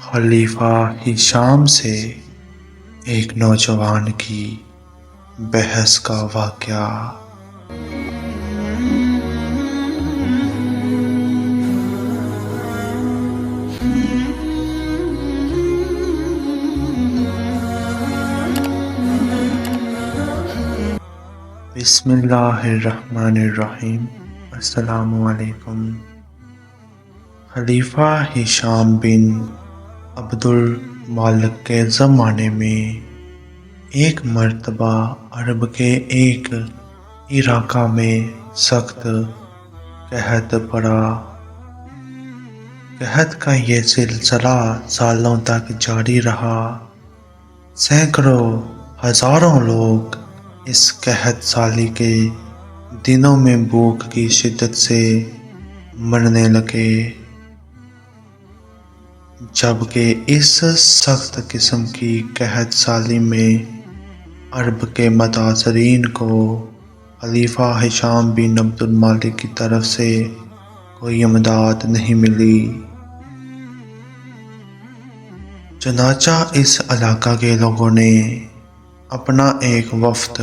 خلیفہ ہشام سے ایک نوجوان کی بحث کا واقعہ۔ بسم اللہ الرحمن الرحیم۔ السلام علیکم۔ خلیفہ ہشام بن عبد المالک کے زمانے میں ایک مرتبہ عرب کے ایک علاقہ میں سخت قحط پڑا۔ قحط کا یہ سلسلہ سالوں تک جاری رہا۔ سینکڑوں ہزاروں لوگ اس قحط سالی کے دنوں میں بھوک کی شدت سے مرنے لگے، جبکہ اس سخت قسم کی قحط سالی میں عرب کے متاثرین کو خلیفہ ہشام بن عبد المالک کی طرف سے کوئی امداد نہیں ملی۔ چنانچہ اس علاقہ کے لوگوں نے اپنا ایک وفد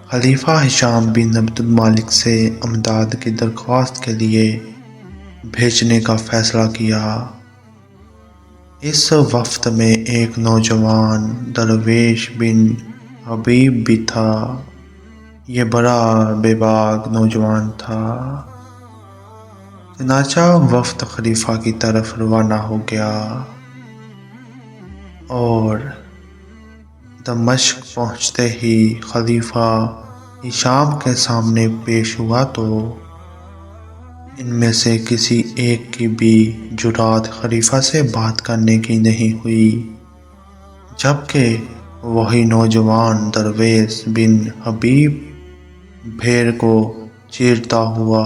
خلیفہ ہشام بن عبد المالک سے امداد کی درخواست کے لیے بھیجنے کا فیصلہ کیا۔ اس وفد میں ایک نوجوان درویش بن حبیب بھی تھا۔ یہ بڑا بے باک نوجوان تھا۔ چنانچہ وفد خلیفہ کی طرف روانہ ہو گیا اور دمشق پہنچتے ہی خلیفہ ہشام کے سامنے پیش ہوا تو ان میں سے کسی ایک کی بھی جرات خلیفہ سے بات کرنے کی نہیں ہوئی، جبکہ وہی نوجوان درویش بن حبیب بھیڑ کو چیرتا ہوا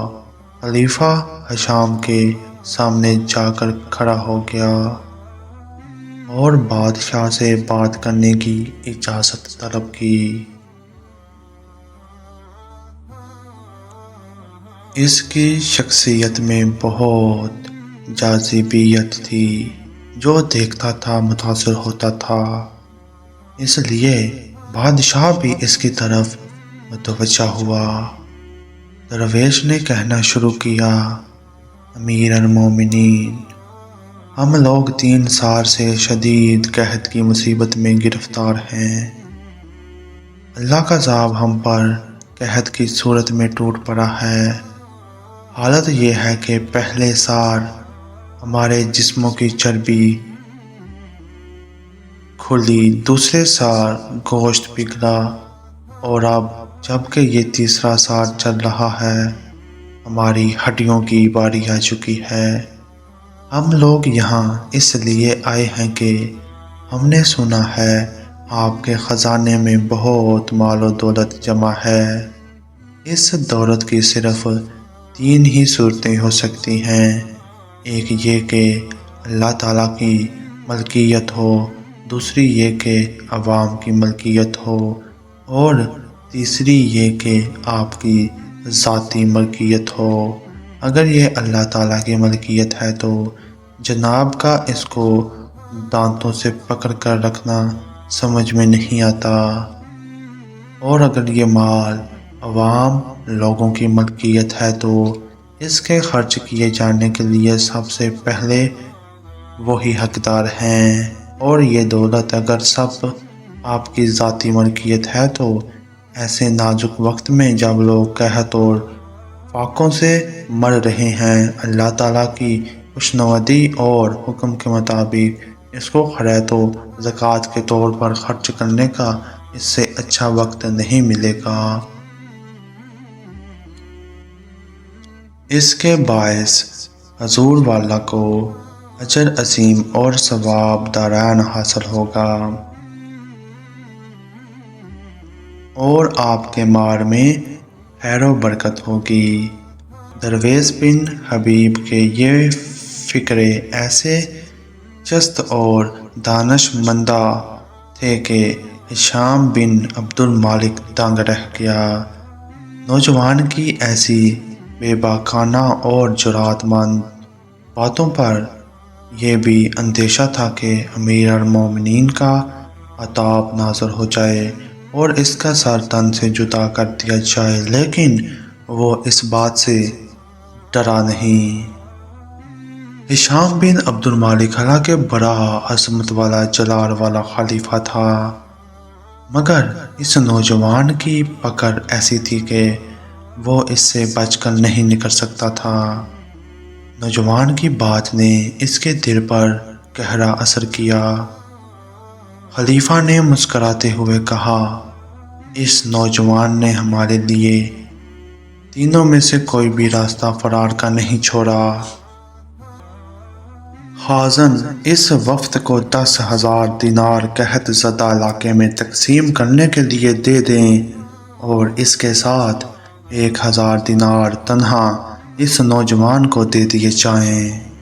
خلیفہ ہشام کے سامنے جا کر کھڑا ہو گیا اور بادشاہ سے بات کرنے کی اجازت طلب کی۔ اس کی شخصیت میں بہت جاذبیت تھی، جو دیکھتا تھا متاثر ہوتا تھا، اس لیے بادشاہ بھی اس کی طرف متوجہ ہوا۔ درویش نے کہنا شروع کیا، امیر المومنین، ہم لوگ 3 سال سے شدید قحط کی مصیبت میں گرفتار ہیں۔ اللہ کا عذاب ہم پر قحط کی صورت میں ٹوٹ پڑا ہے۔ حالت یہ ہے کہ پہلے سال ہمارے جسموں کی چربی کھلی، دوسرے سال گوشت پگھلا، اور اب جبکہ یہ تیسرا سال چل رہا ہے، ہماری ہڈیوں کی باری آ چکی ہے۔ ہم لوگ یہاں اس لیے آئے ہیں کہ ہم نے سنا ہے آپ کے خزانے میں بہت مال و دولت جمع ہے۔ اس دولت کی صرف 3 ہی صورتیں ہو سکتی ہیں، ایک یہ کہ اللہ تعالیٰ کی ملکیت ہو، دوسری یہ کہ عوام کی ملکیت ہو، اور تیسری یہ کہ آپ کی ذاتی ملکیت ہو۔ اگر یہ اللہ تعالیٰ کی ملکیت ہے تو جناب کا اس کو دانتوں سے پکڑ کر رکھنا سمجھ میں نہیں آتا، اور اگر یہ مال عوام لوگوں کی ملکیت ہے تو اس کے خرچ کیے جانے کے لیے سب سے پہلے وہی حقدار ہیں، اور یہ دولت اگر سب آپ کی ذاتی ملکیت ہے تو ایسے نازک وقت میں جب لوگ قحط اور فاقوں سے مر رہے ہیں، اللہ تعالیٰ کی خوشنودی اور حکم کے مطابق اس کو خیرات و زکوٰۃ کے طور پر خرچ کرنے کا اس سے اچھا وقت نہیں ملے گا۔ اس کے باعث حضور والا کو اجر عظیم اور ثواب دارین حاصل ہوگا، اور آپ کے مال میں خیر و برکت ہوگی۔ درویش بن حبیب کے یہ فکرے ایسے چست اور دانش مندہ تھے کہ ہشام بن عبد المالک دنگ رہ گیا۔ نوجوان کی ایسی بے باکانہ اور جرات مند باتوں پر یہ بھی اندیشہ تھا کہ امیر المومنین کا عتاب نازل ہو جائے اور اس کا سر تن سے جدا کر دیا جائے، لیکن وہ اس بات سے ڈرا نہیں۔ ہشام بن عبد الملک حالانکہ بڑا عظمت والا جلال والا خلیفہ تھا، مگر اس نوجوان کی پکڑ ایسی تھی کہ وہ اس سے بچ کر نہیں نکل سکتا تھا۔ نوجوان کی بات نے اس کے دل پر گہرا اثر کیا۔ خلیفہ نے مسکراتے ہوئے کہا، اس نوجوان نے ہمارے لیے تینوں میں سے کوئی بھی راستہ فرار کا نہیں چھوڑا۔ خازن اس وفد کو 10,000 دینار قحط زدہ علاقے میں تقسیم کرنے کے لیے دے دیں اور اس کے ساتھ 1,000 دینار تنہا اس نوجوان کو دے دیے جائیں۔